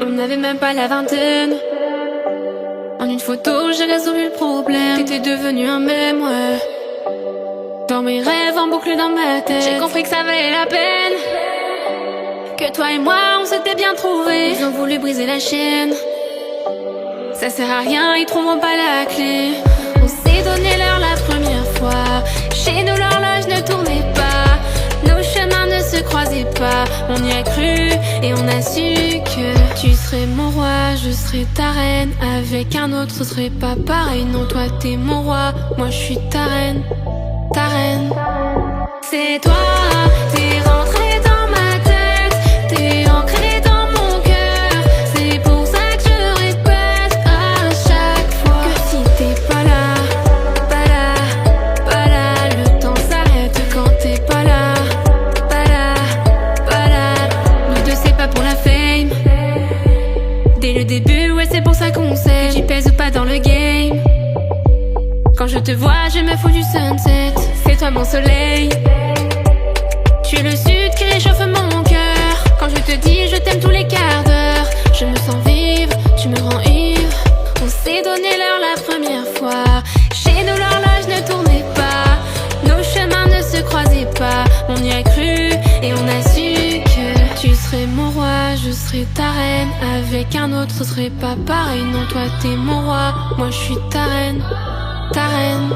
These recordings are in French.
On n'avait même pas la vingtaine. En une photo j'ai résolu le problème. T'étais devenu un mème, ouais. Dans mes rêves en boucle dans ma tête, j'ai compris que ça valait la peine. Que toi et moi on s'était bien trouvés. Ils ont voulu briser la chaîne. Ça sert à rien, ils trouveront pas la clé. On s'est donné l'heure la première fois. Chez nous l'horloge ne tournait pas. Nos chemins ne se croisaient pas. On y a cru et on a su que tu serais mon roi, je serais ta reine. Avec un autre ce serait pas pareil. Non, toi t'es mon roi, moi je suis ta reine. Ta reine. C'est toi, t'es rentré dans ma tête. T'es ancré dans mon cœur. C'est pour ça que je répète à chaque fois que si t'es pas là, pas là, pas là, le temps s'arrête quand t'es pas là, pas là, pas là. Nous deux c'est pas pour la fame. Dès le début, ouais c'est pour ça qu'on sait. J'y pèse pas dans le game. Quand je te vois, je me fous du sunset. C'est toi mon soleil. Tu es le sud qui réchauffe mon cœur. Quand je te dis je t'aime tous les quarts d'heure, je me sens vivre, tu me rends ivre. On s'est donné l'heure la première fois. Chez nous l'horloge ne tournait pas. Nos chemins ne se croisaient pas. On y a cru et on a su que tu serais mon roi, je serais ta reine. Avec un autre ce serait pas pareil. Non, toi t'es mon roi, moi je suis ta reine. Ta reine.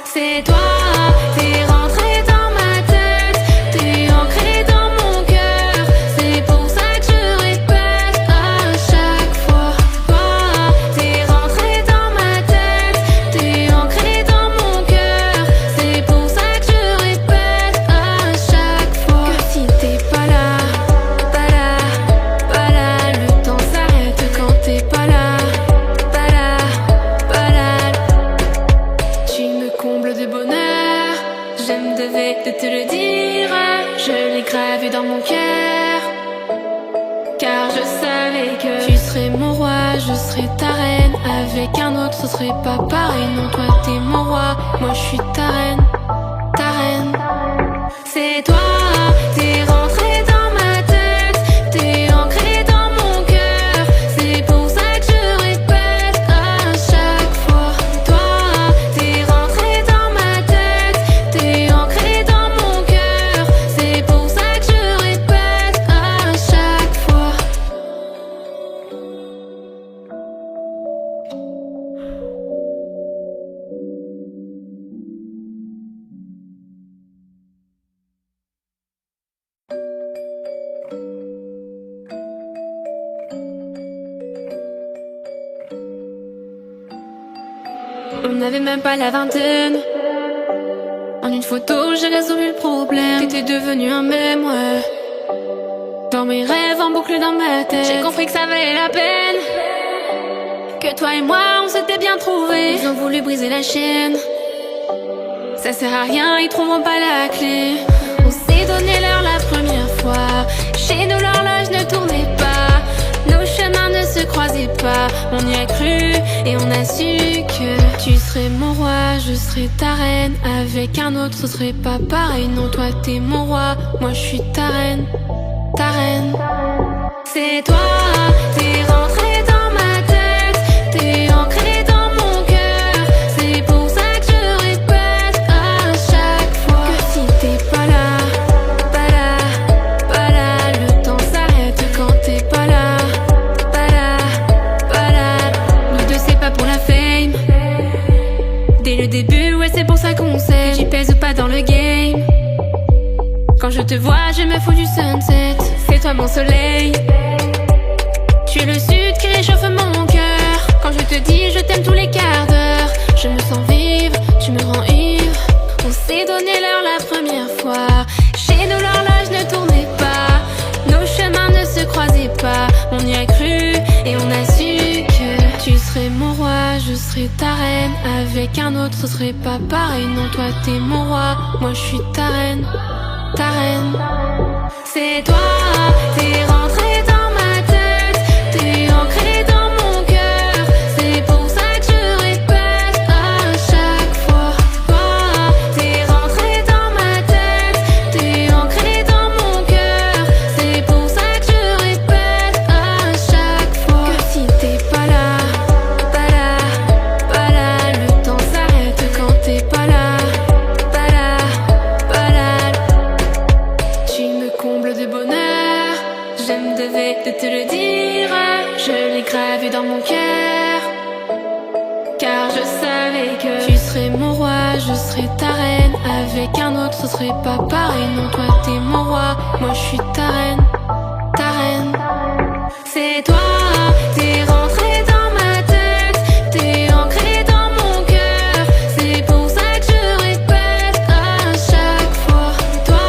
C'est toi, t'es rentré dans ma tête. T'es ancré dans mon cœur. C'est pour ça que je répète à chaque fois. Toi, t'es rentré dans ma tête. T'es ancré dans mon cœur. C'est pour ça que je répète à chaque fois que si t'es pas là, pas là, pas là, le temps s'arrête quand t'es pas là. Pas là, pas là. Tu me combles de bonheur, je me devais de te le dire. Je l'ai gravé dans mon cœur, car je savais que tu serais mon roi, je serais ta reine. Avec un autre ce serait pas pareil. Non, toi t'es mon roi, moi je suis ta reine. Ta reine. C'est toi, t'es rentré dans ma tête. T'es ancré dans mon cœur. C'est pour ça que je répète à chaque fois. Toi, t'es rentré dans ma tête. T'es ancré dans mon cœur. C'est pour ça que je répète à chaque fois. On n'avait même pas la vingtaine. En une photo j'ai résolu le problème. T'étais devenu un mème, ouais. Dans mes rêves en boucle dans ma tête, j'ai compris que ça valait la peine. Que toi et moi on s'était bien trouvés. Ils ont voulu briser la chaîne. Ça sert à rien, ils trouveront pas la clé. On s'est donné l'heure la première fois. Chez nous l'horloge ne tournait pas. Nos chemins ne se croisaient pas. On y a cru et on a su que tu serais mon roi, je serais ta reine. Avec un autre ce serait pas pareil. Non, toi t'es mon roi, moi je suis ta reine. Ta reine. C'est toi, t'es rentré dans ma tête. T'es ancré dans mon cœur. C'est pour ça que je répète à chaque fois que si t'es pas là, pas là, pas là, le temps s'arrête quand t'es pas là. Pas là, pas là. Nous deux c'est pas pour la fame. Dès le début, ouais c'est pour ça qu'on sait. J'y pèse pas dans le game. Quand je te vois, je me fous du sunset. C'est toi mon soleil. Tu es le sud qui réchauffe mon cœur. Quand je te dis je t'aime tous les quarts d'heure, je me sens vivre, tu me rends ivre. On s'est donné l'heure la première fois. Chez nous l'horloge ne tournait pas. Nos chemins ne se croisaient pas. On y a cru et on a su que tu serais mon roi, je serais ta reine. Avec un autre ce serait pas pareil. Non, toi t'es mon roi, moi je suis ta reine. Ta reine. C'est toi, t'es rentré dans ma tête. T'es ancré dans mon cœur. C'est pour ça que je répète à chaque fois. Toi, t'es rentré dans ma tête. T'es ancré dans mon cœur. C'est pour ça que je répète à chaque fois. je serai ta reine. Avec un autre, ce serait pas pareil. Non, toi t'es mon roi, moi je suis ta reine. Ta reine. C'est toi, t'es rentré dans ma tête, t'es ancré dans mon cœur. C'est pour ça que je répète à chaque fois. Toi,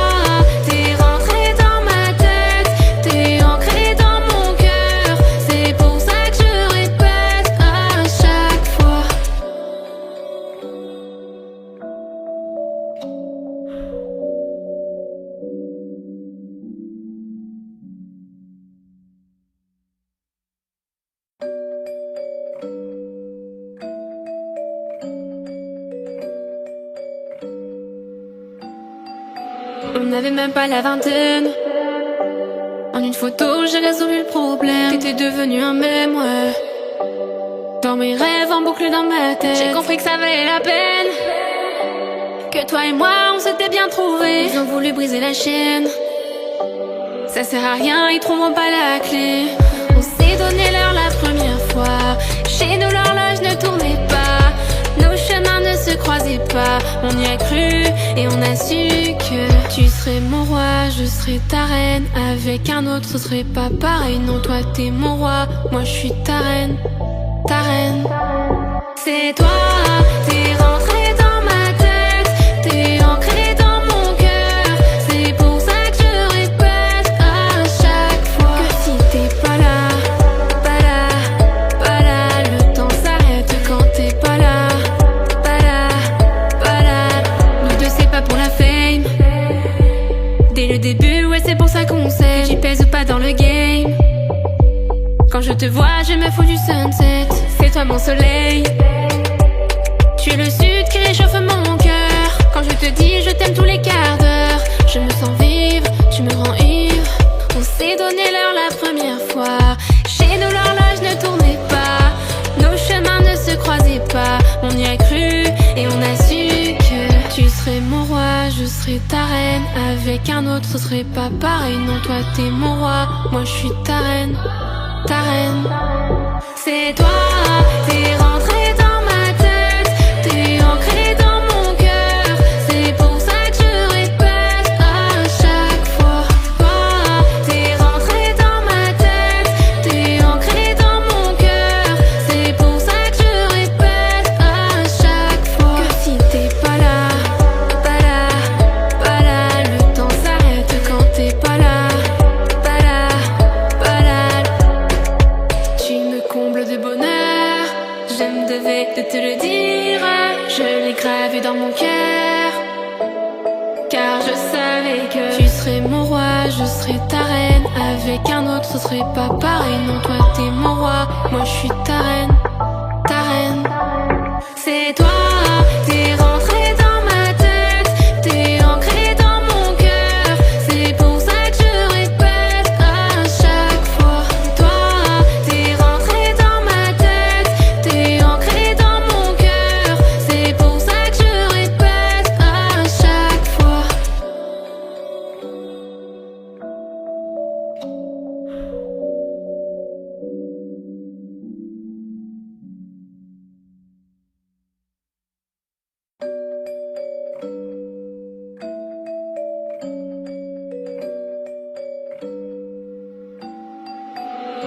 t'es rentré dans ma tête, t'es ancré dans mon cœur. C'est pour ça que je répète à chaque fois. On n'avait même pas la vingtaine. En une photo, j'ai résolu le problème. T'étais devenu un mème, ouais. Dans mes rêves, en boucle dans ma tête, j'ai compris que ça valait la peine. Que toi et moi, on s'était bien trouvés. Ils ont voulu briser la chaîne. Ça sert à rien, ils trouveront pas la clé. On s'est donné l'heure la première fois. Chez nous, l'horloge ne tournait pas. Nos chemins ne se croisaient pas. On y a cru et on a su que tu serais mon roi, je serais ta reine. Avec un autre, ce serait pas pareil. Non, toi t'es mon roi, moi je suis ta reine. Ta reine. C'est toi, t'es rentré dans ma tête, t'es ancré dans mon cœur. C'est pour ça que je répète à chaque fois que si t'es pas là, pas là, pas là, le temps s'arrête quand t'es pas là. Nous deux c'est pas pour la fame. Dès le début, ouais c'est pour ça qu'on sait. J'y pèse ou pas dans le game. Quand je te vois, je me fous du sunset. C'est toi mon soleil. Tu es le sud qui réchauffe mon cœur. Quand je te dis je t'aime tous les quarts d'heure, je me sens vivre, tu me rends ivre. On s'est donné l'heure la première fois. Chez nous l'horloge ne tournait pas. Nos chemins ne se croisaient pas. On y a cru et on a su que tu serais mon roi, je serais ta reine. Avec un autre, ce serait pas pareil. Non, toi t'es mon roi, moi je suis ta reine. Ta reine. C'est toi, t'es rentré dans ma tête, t'es ancré dans mon cœur. C'est pour ça que je répète à chaque fois. Toi, t'es rentré dans ma tête, t'es ancré dans mon cœur. C'est pour ça que je répète à chaque fois que si t'es pas là, le temps s'arrête quand t'es pas là. De bonheur, je me devais de te le dire. Je l'ai gravé dans mon cœur, car je savais que tu serais mon roi, je serais ta reine. Avec un autre, ce serait pas pareil. Non, toi t'es mon roi, moi je suis ta reine. Ta reine. C'est toi, t'es rentré dans ma tête, t'es ancré dans mon cœur. C'est pour ça que je répète à chaque fois. Toi, t'es rentré dans ma tête, t'es ancré dans mon cœur. C'est pour ça que je répète à chaque fois.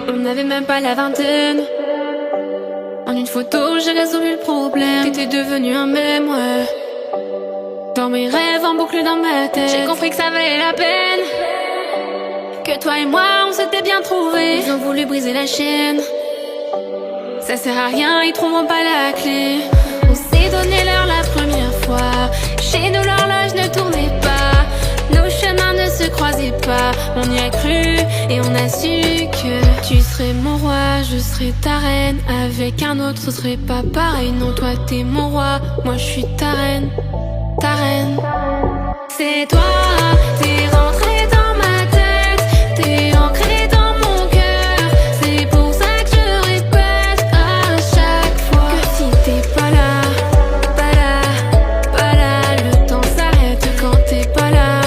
On n'avait même pas la vingtaine. En une photo, j'ai résolu le problème. T'étais devenu un mème, ouais. Dans mes rêves, en boucle dans ma tête, j'ai compris que ça valait la peine. Que toi et moi, on s'était bien trouvés. Ils ont voulu briser la chaîne. Ça sert à rien, ils trouveront pas la clé. On s'est donné l'heure la première fois. Chez nous, l'horloge ne tournait pas. Nos chemins ne se croisaient pas. On y a cru et on a su que tu serais mon roi, je serais ta reine. Avec un autre, ce serait pas pareil. Non, toi t'es mon roi, moi je suis ta reine. Ta reine. C'est toi, t'es rentré dans ma tête, t'es ancré dans mon cœur. C'est pour ça que je répète à chaque fois que si t'es pas là, le temps s'arrête quand t'es pas là.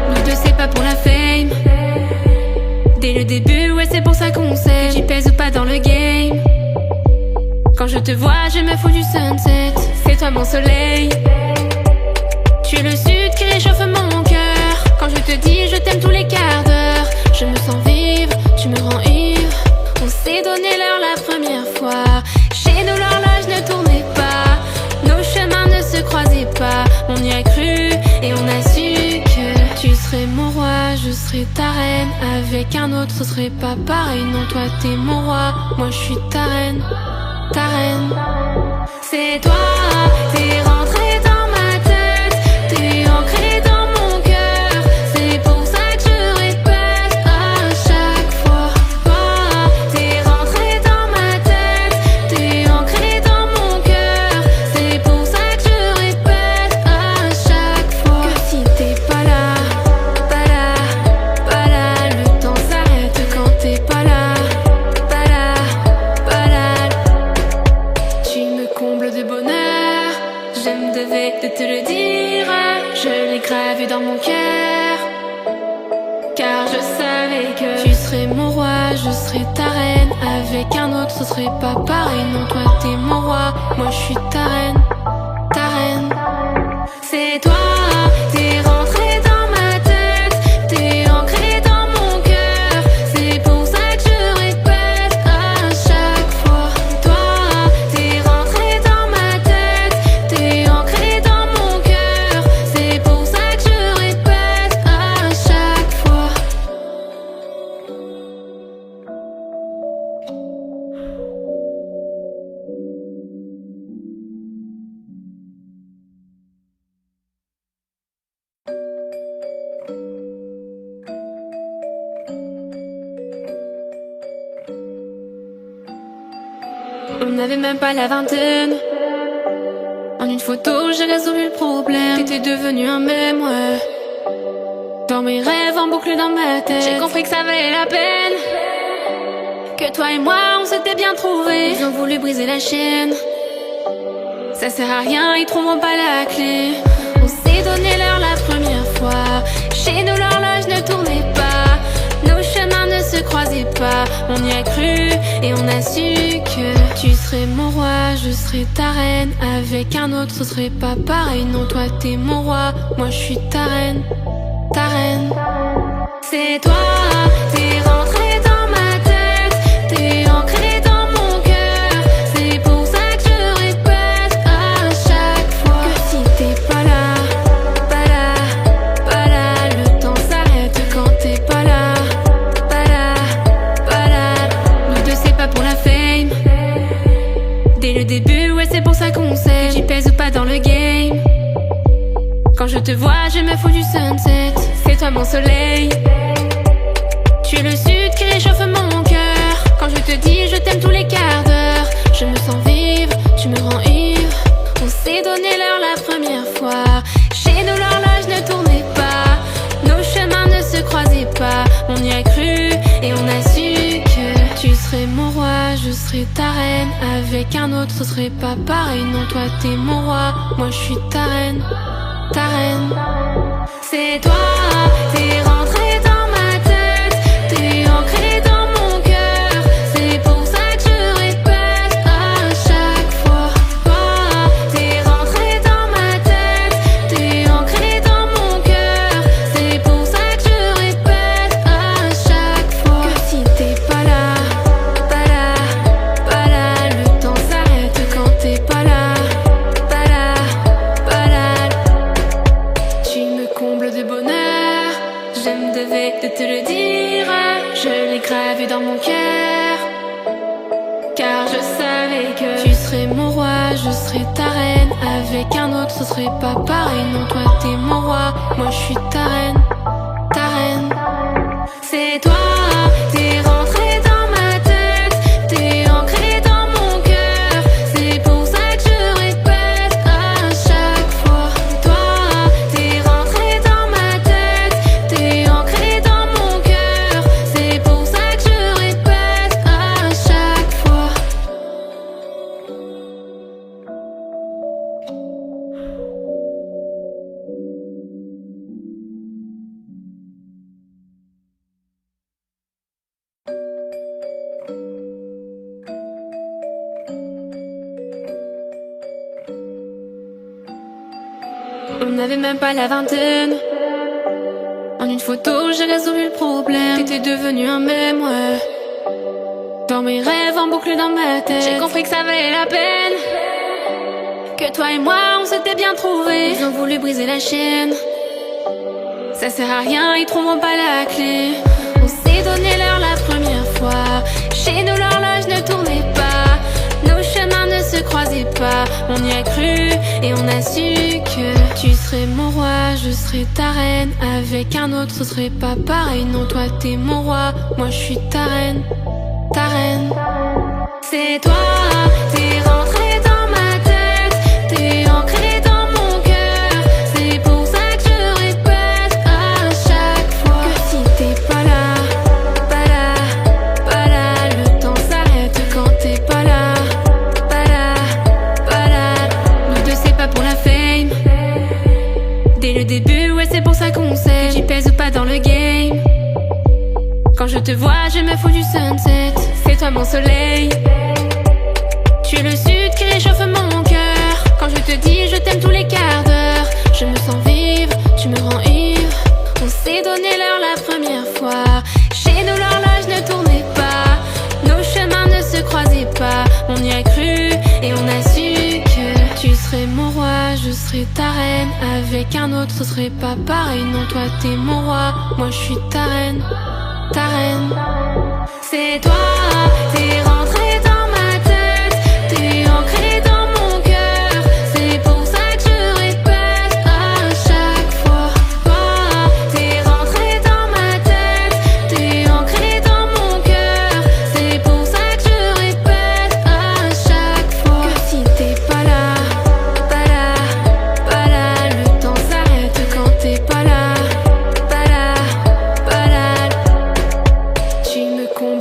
Nous deux c'est pas pour la fame. Dès le début, ouais c'est pour ça qu'on sait. J'y pèse ou pas dans le game. Quand je te vois, je me me fous du sunset. C'est toi mon soleil. Tu es le sud qui réchauffe mon cœur. Quand je te dis je t'aime tous les quarts d'heure, je me sens vivre, tu me rends ivre. On s'est donné l'heure la première fois. Chez nous l'horloge ne tournait pas, nos chemins ne se croisaient pas. On y a cru et on a su que tu serais mon roi, je serais ta reine. Avec un autre ce serait pas pareil. Non, toi t'es mon roi, moi je suis ta reine. Ta reine, c'est toi, t'es rentré dans ma tête, t'es ancré dans mon cœur. C'est pour ça que je répète à chaque fois. Toi, t'es rentré dans ma tête, t'es ancré dans mon cœur. C'est pour ça que je répète à chaque fois que si t'es pas là, le temps s'arrête quand t'es pas là. De bonheur, je me devais de te le dire. Je l'ai gravé dans mon cœur, car je savais que tu serais mon roi, je serais ta reine. Avec un autre ce serait pas pareil. Non, toi t'es mon roi, moi je suis ta reine. Ta reine, c'est toi, t'es rentré dans ma tête, t'es ancré dans mon cœur. C'est pour ça que je répète à chaque fois. Toi, t'es rentré dans ma tête, t'es ancré dans mon cœur. C'est pour ça que je répète à chaque fois. On n'avait même pas la vingtaine. En une photo, j'ai résolu le problème. T'étais devenu un mème, ouais. Dans mes rêves, en boucle dans ma tête, j'ai compris que ça valait la peine. Que toi et moi, on s'était bien trouvés. Ils ont voulu briser la chaîne. Ça sert à rien, ils trouveront pas la clé. On s'est donné l'heure la première fois. Chez nous, l'horloge ne tournait pas, nos chemins ne se croisaient pas. On y a cru et on a su que tu serais mon roi, je serais ta reine. Avec un autre ce serait pas pareil. Non, toi t'es mon roi, moi je suis ta reine. Ta reine, c'est toi, t'es rentré dans ma tête, t'es ancré dans mon cœur. C'est pour ça que je répète à chaque fois que si t'es pas là, le temps s'arrête quand t'es pas là. Nous deux c'est pas pour la fame. Dès le début, ouais c'est pour ça qu'on sait. J'y pèse ou pas dans le game. Quand je te vois, je me fous du sunset. C'est toi mon soleil. Tu es le sud qui réchauffe mon cœur. Quand je te dis je t'aime tous les quarts d'heure, je me sens vivre, tu me rends ivre. On s'est donné l'heure la première fois. Chez nous l'horloge ne tournait pas, nos chemins ne se croisaient pas. On y a cru et on a su que tu serais mon roi, je serais ta reine. Avec un autre ce serait pas pareil. Non, toi t'es mon roi, moi je suis ta reine. Ta reine, c'est toi, t'es rentré dans ma tête, t'es ancré dans mon cœur. C'est pour ça que je répète à chaque fois. Toi, t'es rentré dans ma tête, t'es ancré dans mon cœur. C'est pour ça que je répète à chaque fois que si t'es pas là, le temps s'arrête quand t'es pas là. Comble de bonheur, je me devais de te le dire. Je l'ai gravé dans mon cœur, car je savais que tu serais mon roi, je serais ta reine. Avec un autre ce serait pas pareil. Non, toi t'es mon roi, moi je suis ta reine. Ta reine, c'est toi, t'es rentré dans ma tête, t'es ancré dans mon cœur. C'est pour ça que je répète à chaque fois. Toi, t'es rentré dans ma tête, t'es ancré dans mon cœur. C'est pour ça que je répète à chaque fois. On n'avait même pas la vingtaine. En une photo, j'ai résolu le problème. T'étais devenu un mème, ouais. Dans mes rêves en boucle dans ma tête, j'ai compris que ça valait la peine. Que toi et moi, on s'était bien trouvés. Ils ont voulu briser la chaîne. Ça sert à rien, ils trouveront pas la clé. On s'est donné l'heure la première fois. Chez nous, l'horloge ne tournait pas. Nos chemins ne se croisaient pas. On y a cru et on a su que tu serais mon roi, je serais ta reine. Avec un autre, ce serait pas pareil. Non, toi t'es mon roi, moi je suis ta reine. Ta reine. C'est toi, t'es rentré dans ma tête. T'es ancré dans mon cœur. C'est pour ça que je répète à chaque fois que si t'es pas là, pas là, pas là, le temps s'arrête quand t'es pas là, pas là, pas là. Nous deux c'est pas pour la fame. Dès le début, ouais c'est pour ça qu'on sait. J'y pèse pas dans le game. Quand je te vois, je me fous du sunset. C'est toi mon soleil. Tu es le sud qui réchauffe mon cœur. Quand je te dis je t'aime tous les quarts d'heure, je me sens vivre, tu me rends ivre. On s'est donné l'heure la première fois. Chez nous l'horloge ne tournait pas. Nos chemins ne se croisaient pas. On y a cru et on a su que tu serais mon roi, je serais ta reine. Avec un autre ce serait pas pareil. Non, toi t'es mon roi, moi je suis ta reine. Ta reine. C'est toi, t'es rentré dans ma tête. T'es ancré dans mon cœur. C'est pour ça que je répète à chaque fois. Toi, t'es rentré dans ma tête. T'es ancré dans mon cœur. C'est pour ça que je répète à chaque fois que si t'es pas là, pas là, pas là, le temps s'arrête quand t'es pas là.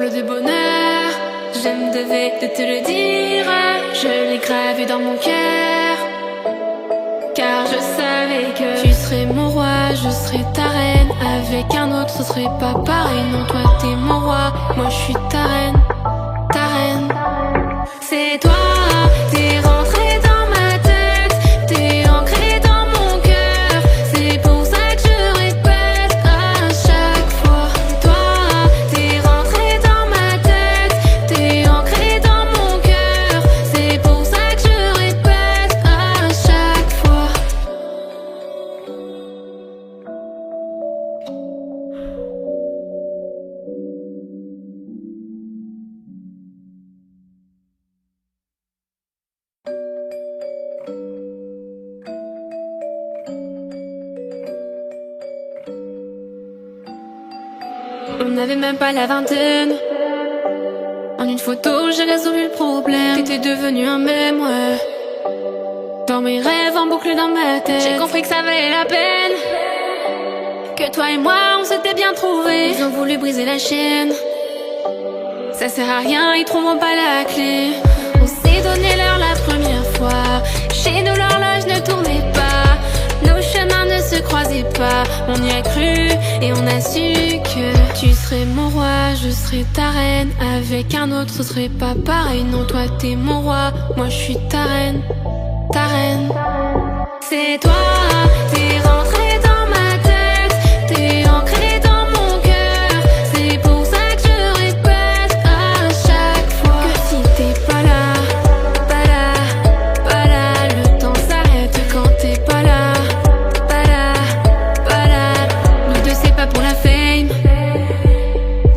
De bonheur, je me devais de te le dire. Je l'ai gravé dans mon cœur, car je savais que tu serais mon roi, je serais ta reine. Avec un autre ce serait pas pareil. Non, toi t'es mon roi, moi je suis ta reine. Ta reine. C'est toi, t'es rentré dans ma tête. T'es ancré dans mon cœur. C'est pour ça que je répète à chaque fois. Toi, t'es rentré dans ma tête. T'es ancré dans mon cœur. C'est pour ça que je répète à chaque fois. On n'avait même pas la vingtaine. En une photo, j'ai résolu le problème. T'étais devenu un mème, ouais. Dans mes rêves, en boucle dans ma tête, j'ai compris que ça valait la peine. Que toi et moi, on s'était bien trouvés. Ils ont voulu briser la chaîne. Ça sert à rien, ils trouveront pas la clé. On s'est donné l'heure la première fois. Chez nous, l'horloge ne tournait pas. Nos chemins ne se croisaient pas. On y a cru et on a su que tu serais mon roi, je serais ta reine. Avec un autre, ce serait pas pareil. Non, toi t'es mon roi, moi je suis ta reine. Ta reine. C'est toi, t'es rentré dans ma tête. T'es ancré dans mon cœur. C'est pour ça que je répète à chaque fois que si t'es pas là, pas là, pas là, le temps s'arrête quand t'es pas là. Pour la fame.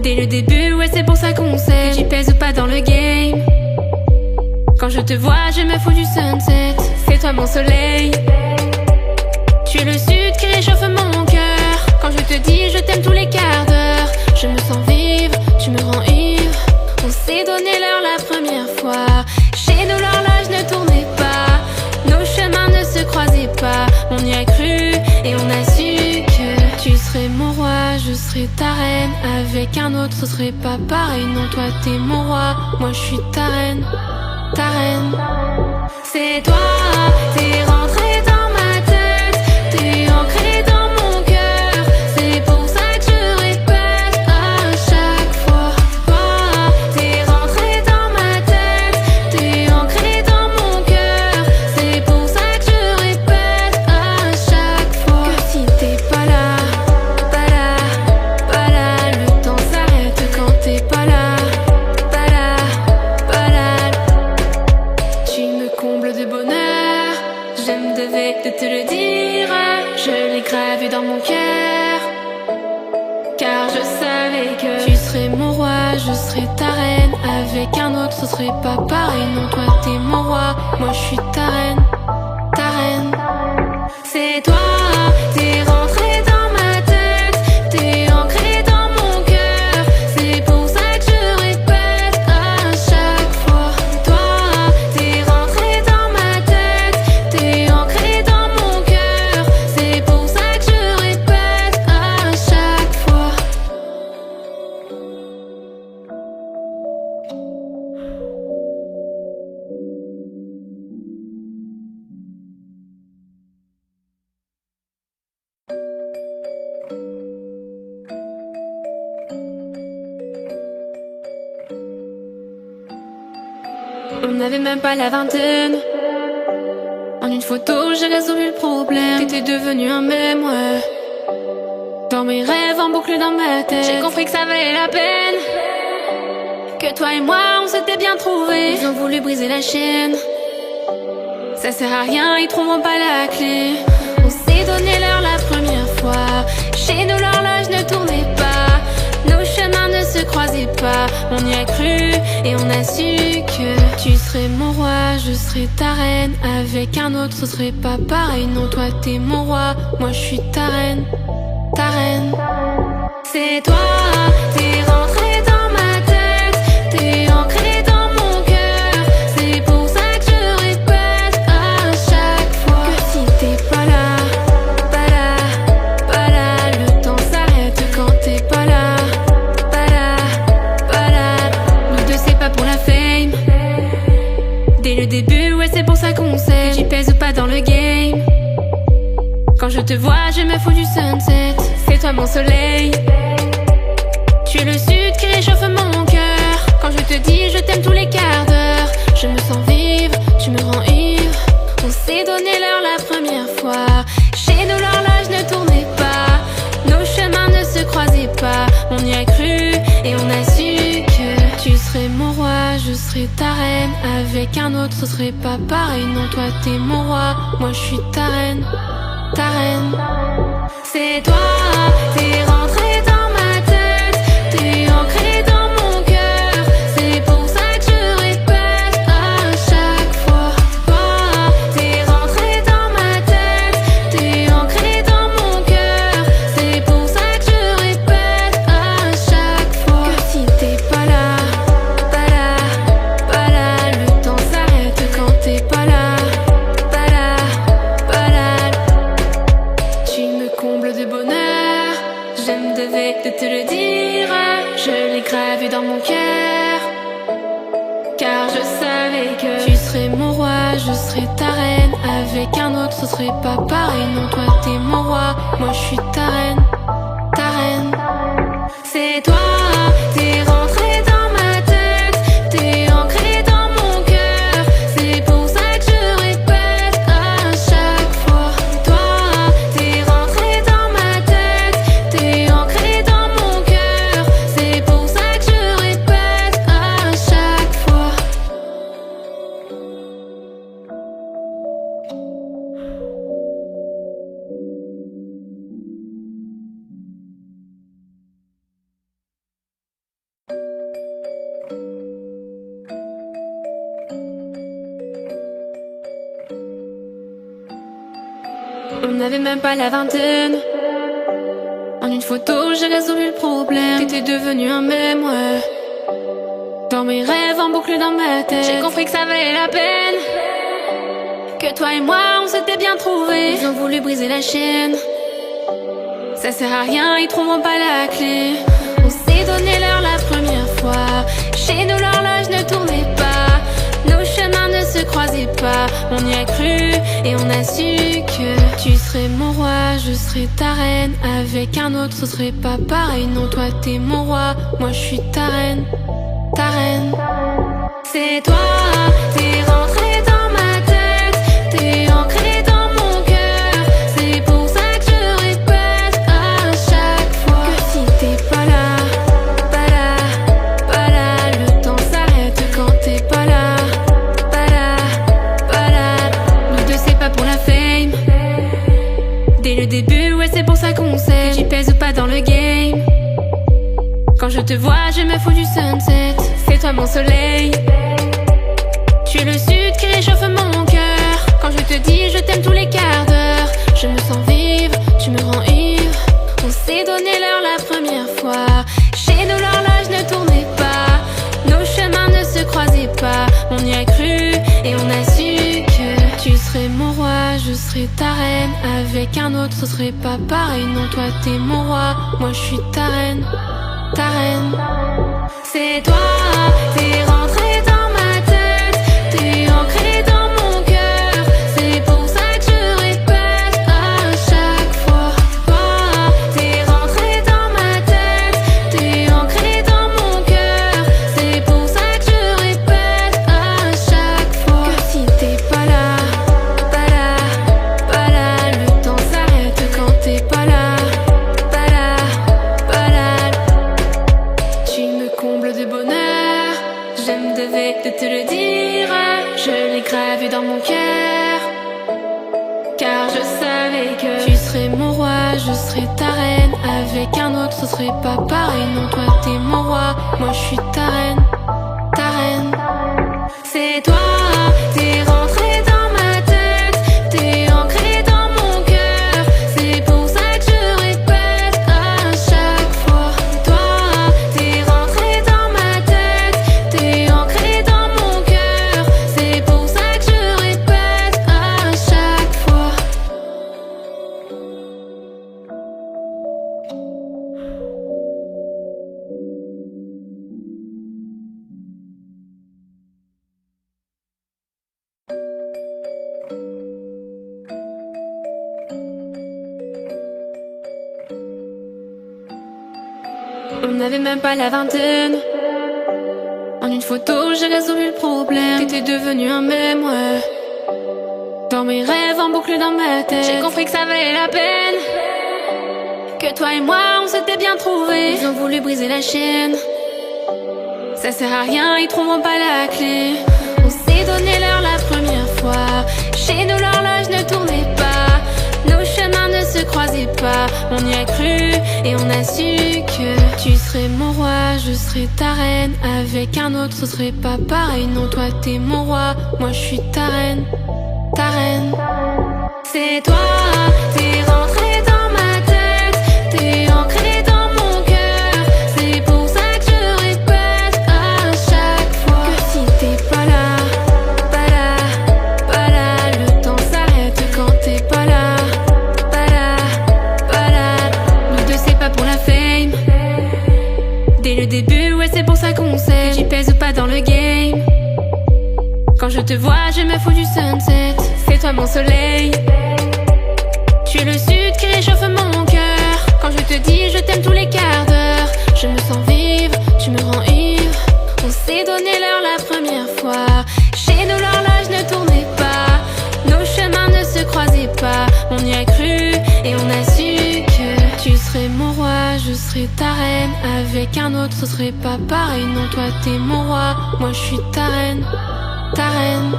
Dès le début, ouais c'est pour ça qu'on sait. J'y pèse pas dans le game. Quand je te vois, je me fous du sunset. C'est toi mon soleil. Tu es le sud qui réchauffe mon cœur. Quand je te dis je t'aime tous les quarts d'heure, je me sens vivre, tu me rends ivre. On s'est donné l'heure la première fois. Chez nous l'horloge ne tournait pas. Nos chemins ne se croisaient pas. On y a cru et on a su que tu serais mon roi, je serais ta reine. Avec un autre, ce serait pas pareil. Non, toi t'es mon roi, moi je suis ta reine. Ta reine. C'est toi, t'es rentré dans ma tête. T'es ancré dans mon cœur. C'est pour ça que je répète à chaque fois. Toi, t'es rentré dans ma tête. T'es ancré dans mon cœur. C'est pour ça que je répète à chaque fois. Je me devais de te le dire, je l'ai gravé dans mon cœur. Car je savais que tu serais mon roi, je serais ta reine. Avec un autre ce serait pas pareil. Non, toi t'es mon roi, moi je suis ta reine. Ta reine. C'est toi, t'es rentré dans ma tête, t'es ancré dans mon cœur. C'est pour ça que je répète à chaque fois. Toi, t'es rentré dans ma tête, t'es ancré dans mon cœur. C'est pour ça que je répète à chaque fois. On n'avait même pas la vingtaine. En une photo, j'ai résolu le problème. T'étais devenu un mème, ouais. Dans mes rêves, en boucle dans ma tête, j'ai compris que ça valait la peine. Que toi et moi, on s'était bien trouvés. Ils ont voulu briser la chaîne. Ça sert à rien, ils trouveront pas la clé. On s'est donné l'heure la première fois. Chez nous, l'horloge ne tournait pas. Nos chemins ne se croisaient pas. On y a cru et on a su que tu serais mon roi, je serais ta reine. Avec un autre, ce serait pas pareil. Non, toi t'es mon roi, moi je suis ta reine. Ta reine. C'est toi, t'es rentré dans ma tête, t'es ancré dans mon cœur. C'est pour ça que je répète à chaque fois que si t'es pas là, pas là, pas là, le temps s'arrête quand t'es pas là. Nous deux c'est pas pour la fame. Dès le début, ouais c'est pour ça qu'on sait. J'y pèse pas dans le game. Quand je te vois, je me fous du sunset. C'est toi mon soleil. Tu es le sud qui réchauffe mon cœur. Quand je te dis je t'aime tous les quarts d'heure, je me sens vivre, tu me rends ivre. On s'est donné l'heure la première fois. Chez nous l'horloge ne tournait pas. Nos chemins ne se croisaient pas. On y a cru et on a su que tu serais mon roi, je serais ta reine. Avec un autre ce serait pas pareil. Non, toi t'es mon roi, moi je suis ta reine. Ta reine. C'est toi, t'es rentré dans ma tête, t'es ancré dans mon cœur. C'est pour ça que je répète à chaque fois. Toi, t'es rentré dans ma tête, t'es ancré dans mon cœur. C'est pour ça que je répète à chaque fois que si t'es pas là, pas là, pas là, le temps s'arrête quand t'es pas là. De bonheur, je me devais de te le dire, je l'ai gravé dans mon cœur. Car je savais que tu serais mon roi, je serais ta reine. Avec un autre ce serait pas pareil. Non, toi t'es mon roi, moi je suis ta reine. Ta reine. C'est toi, t'es rentré dans ma tête, t'es ancré dans mon cœur. C'est pour ça que je répète à chaque fois. Toi, t'es rentré dans ma tête, t'es ancré dans mon cœur. C'est pour ça que je répète à chaque fois. On n'avait même pas la vingtaine. En une photo, j'ai résolu le problème. T'étais devenu un mème, ouais. Dans mes rêves, en boucle dans ma tête, j'ai compris que ça valait la peine. Que toi et moi, on s'était bien trouvés. Ils ont voulu briser la chaîne. Ça sert à rien, ils trouveront pas la clé. On s'est donné l'heure la première fois. Chez nous, l'horloge ne tournait pas. Nos chemins ne se croisaient pas. On y a cru et on a su que tu serais mon roi, je serais ta reine. Avec un autre, ce serait pas pareil. Non, toi t'es mon roi, moi je suis ta reine. Ta reine. C'est toi, t'es rentré dans ma tête, t'es ancré dans mon cœur. C'est pour ça que je répète à chaque fois que si t'es pas là, pas là, pas là, le temps s'arrête quand t'es pas là. Nous deux c'est pas pour la le début, ouais c'est pour ça qu'on sait que j'y pèse ou pas dans le game. Quand je te vois, je me fous du sunset. C'est toi mon soleil. Tu es le sud qui réchauffe mon cœur. Quand je te dis je t'aime tous les quarts d'heure, je me sens vivre, tu me rends ivre. On s'est donné l'heure la première fois. Chez nous l'horloge ne tournait pas, nos chemins ne se croisaient pas. On y a cru et on a su que tu serais mon roi, je serais ta reine. Avec un autre ce serait pas pareil. Non, toi t'es mon roi, moi je suis ta reine. Ta reine, c'est toi, t'es rentré dans ma tête, t'es ancré dans mon cœur. C'est pour ça que je répète à chaque fois. Toi, t'es rentré dans ma tête, t'es ancré dans mon cœur. C'est pour ça que je répète à chaque fois que si t'es pas là, pas là, pas là, le temps s'arrête quand t'es pas là. De bonheur, je me devais de te le dire. Je l'ai gravé dans mon cœur, car je savais que tu serais mon roi, je serais ta reine. Avec un autre ce serait pas pareil. Non, toi t'es mon roi, moi je suis ta reine. Ta reine, c'est toi, t'es rentré dans ma tête, t'es ancré dans mon cœur. C'est pour ça que je répète à chaque fois. Toi, t'es rentré dans ma tête, t'es ancré dans mon cœur. C'est pour ça que je répète à chaque fois. On n'avait même pas la vingtaine. En une photo, j'ai résolu le problème. T'étais devenu un mème, ouais. Dans mes rêves, en boucle dans ma tête, j'ai compris que ça valait la peine. Que toi et moi, on s'était bien trouvés. Ils ont voulu briser la chaîne. Ça sert à rien, ils trouveront pas la clé. On s'est donné l'heure la première fois. Chez nous, l'horloge ne tournait pas, nos chemins ne se croisaient pas. On y a cru et on a su que tu serais mon roi, je serais ta reine. Avec un autre ce serait pas pareil. Non, toi t'es mon roi, moi je suis ta reine. Ta reine, c'est toi, t'es rentré dans ma tête, t'es ancré dans mon cœur. C'est pour ça que je répète à chaque fois que si t'es pas là, pas là, pas là, le temps s'arrête quand t'es pas là. Nous deux c'est pas pour la fame. Dès le début, ouais c'est pour ça qu'on sait que j'y pèse ou pas dans le game. Quand je te vois, je me fous du sunset. C'est toi mon soleil. Tu es le sud qui réchauffe mon cœur. Quand je te dis je t'aime tous les quarts d'heure, je me sens vivre, tu me rends ivre. On s'est donné l'heure la première fois. Chez nous l'horloge ne tournait pas, nos chemins ne se croisaient pas. On y a cru et on a su que tu serais mon roi, je serais ta reine. Avec un autre ce serait pas pareil. Non, toi t'es mon roi, moi je suis ta reine. Ta reine,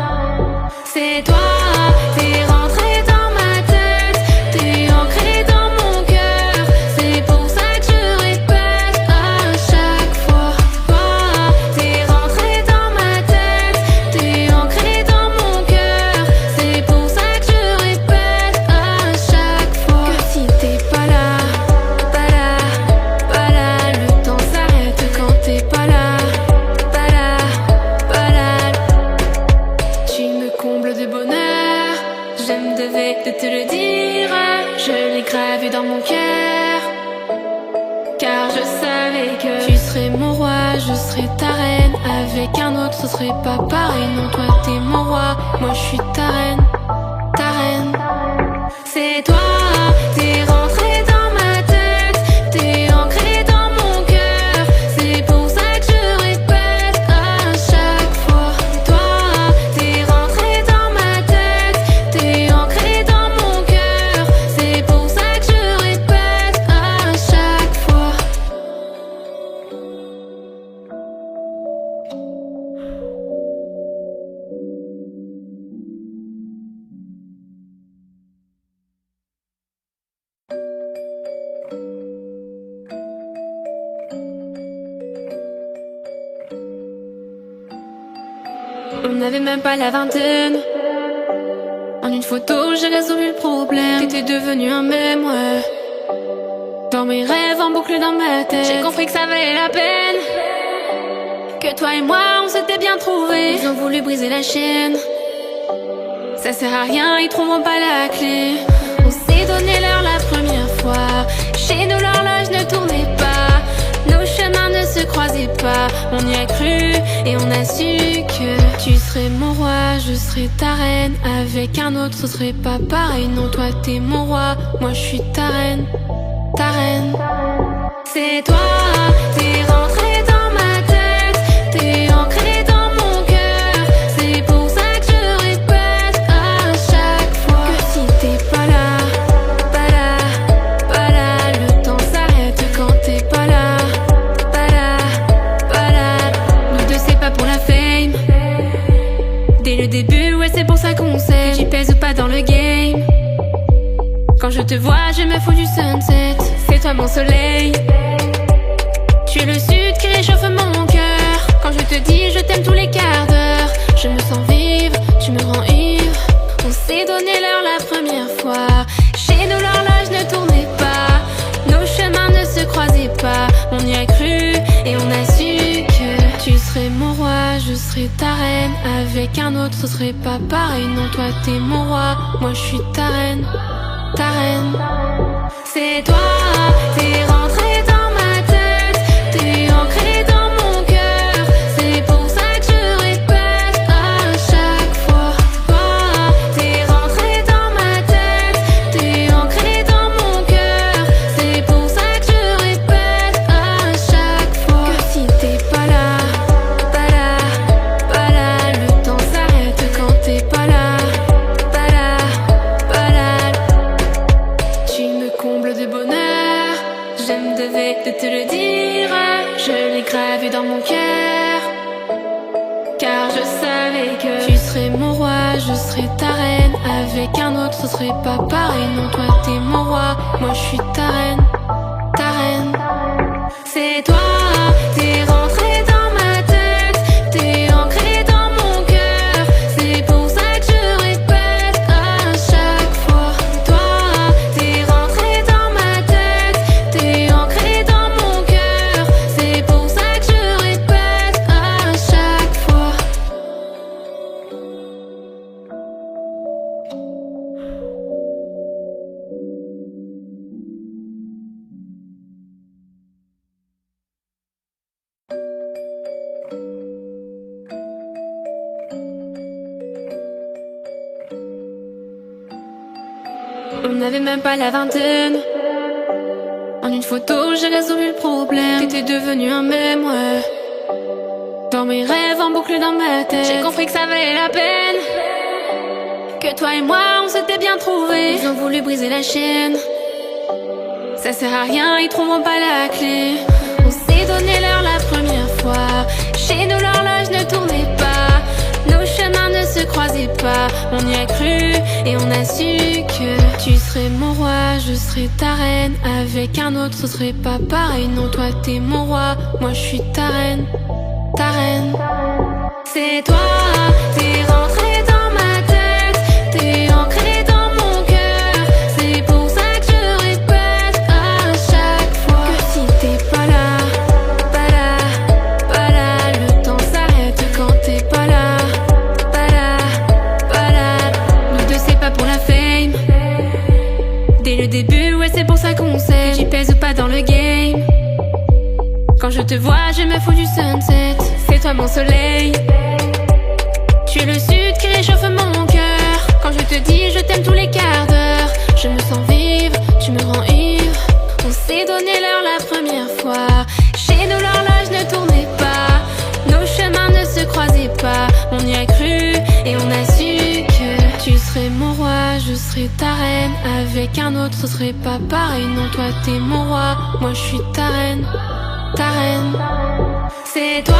c'est toi, t'es rentré dans ma tête, t'es ancré dans mon cœur. C'est pour ça que je répète à chaque fois. Toi, t'es rentré dans ma tête, t'es ancré dans mon cœur. C'est pour ça que je répète à chaque fois que si t'es pas là, pas là, pas là, le temps s'arrête quand t'es pas là. De bonheur, je me devais de te le dire. Je l'ai gravé dans mon cœur, car je savais que tu serais mon roi, je serais ta reine. Avec un autre ce serait pas pareil. Non, toi t'es mon roi, moi je suis ta reine. Ta reine, c'est toi, t'es rentré dans ma tête, t'es ancré dans mon cœur. C'est pour ça que je répète à chaque fois. Toi, t'es rentré dans ma tête, t'es ancré dans mon cœur. C'est pour ça que je répète à chaque fois. n'avait même pas la vingtaine. En une photo, j'ai résolu le problème. T'étais devenu un mème, ouais. Dans mes rêves en boucle dans ma tête, j'ai compris que ça valait la peine. Que toi et moi, on s'était bien trouvés. Ils ont voulu briser la chaîne. Ça sert à rien, ils trouveront pas la clé. On s'est donné l'heure la première fois. Chez nous, l'horloge ne tournait pas. Nos chemins ne se croisaient pas. On y a cru et on a su que tu serais mon roi, je serais ta reine. Avec un autre, ce serait pas pareil. Non, toi t'es mon roi, moi je suis ta reine. Ta reine. C'est toi, t'es rentré dans ma tête. T'es ancré dans mon cœur. C'est pour ça que je répète à chaque fois que si t'es pas là, pas là, pas là, le temps s'arrête quand t'es pas là, pas là, pas là. Nous deux c'est pas pour la fame. Dès le début, ouais c'est pour ça qu'on sait. J'y pèse pas dans le game. Quand je te vois, je me fous du sunset. C'est toi mon soleil. Tu es le sud qui réchauffe mon cœur. Quand je te dis je t'aime tous les quarts d'heure, je me sens vivre, tu me rends ivre. On s'est donné l'heure la première fois. Chez nous l'horloge ne tournait pas. Nos chemins ne se croisaient pas. On y a cru et on a su que tu serais mon roi, je serais ta reine. Avec un autre ce serait pas pareil. Non, toi t'es mon roi, moi je suis ta reine. Ta reine. C'est toi, t'es rentré dans ma tête. T'es ancré dans mon cœur. C'est pour ça que je répète à chaque fois. Toi, t'es rentré dans ma tête. T'es ancré dans mon cœur. C'est pour ça que je répète à chaque fois que si t'es pas là, pas là, pas là, le temps s'arrête quand t'es pas là. De bonheur, je me devais de te le dire. Je l'ai gravé dans mon cœur, car je savais que tu serais mon roi, je serais ta reine. Avec un autre ce serait pas pareil. Non, toi t'es mon roi, moi je suis ta reine. Ta reine. C'est toi, t'es rentré dans ma tête. T'es ancré dans mon cœur. C'est pour ça que je répète à chaque fois. Toi, t'es rentré dans ma tête. T'es ancré dans mon cœur. C'est pour ça que je répète à chaque fois. On n'avait même pas la vingtaine. En une photo, j'ai résolu le problème. T'étais devenu un mème, ouais. Dans mes rêves, en boucle dans ma tête, j'ai compris que ça valait la peine. Que toi et moi, on s'était bien trouvés. Ils ont voulu briser la chaîne. Ça sert à rien, ils trouveront pas la clé. On s'est donné l'heure la première fois. Chez nous, l'horloge ne tournait pas. Nos chemins ne se croisaient pas. On y a cru et on a su que tu serais mon roi, je serais ta reine. Avec un autre, ce serait pas pareil. Non, toi t'es mon roi, moi je suis ta reine. Ta reine. C'est toi, t'es rentré dans ma tête. T'es ancré dans mon cœur. C'est pour ça que je répète à chaque fois que si t'es pas là, pas là, pas là, le temps s'arrête quand t'es pas là. Pour la fame. Dès le début, ouais c'est pour ça qu'on sait. J'y pèse pas dans le game. Quand je te vois, je me fous du sunset. C'est toi mon soleil. Tu es le sud qui réchauffe mon cœur. Quand je te dis je t'aime tous les quarts d'heure, je me sens vivre, tu me rends ivre. On s'est donné l'heure la première fois. Chez nous l'horloge ne tournait pas. Nos chemins ne se croisaient pas. On y a cru et on a su que tu serais mon roi, je serais ta reine. Avec un autre, ce serait pas pareil. Non, toi t'es mon roi, moi je suis ta reine. Ta reine. C'est toi,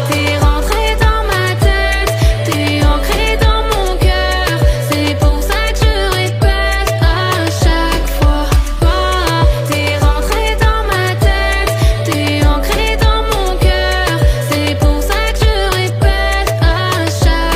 t'es rentré dans ma tête. T'es ancré dans mon cœur. C'est pour ça que je répète à chaque fois. Toi, t'es rentré dans ma tête. T'es ancré dans mon cœur. C'est pour ça que je répète à chaque fois.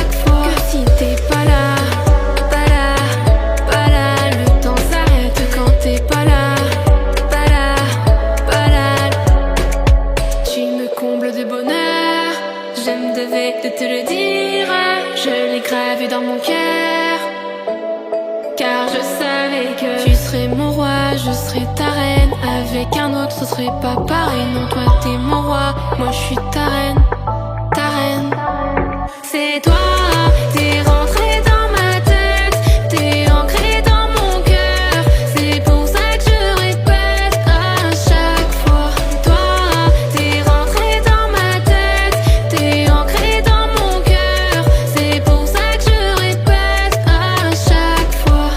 savais que tu serais mon roi, je serais ta reine. Avec un autre ce serait pas pareil. Non, toi t'es mon roi, moi je suis ta reine. Ta reine. C'est toi, t'es rentré dans ma tête, t'es ancré dans mon cœur. C'est pour ça que je répète à chaque fois. Toi, t'es rentré dans ma tête, t'es ancré dans mon cœur. C'est pour ça que je répète à chaque fois.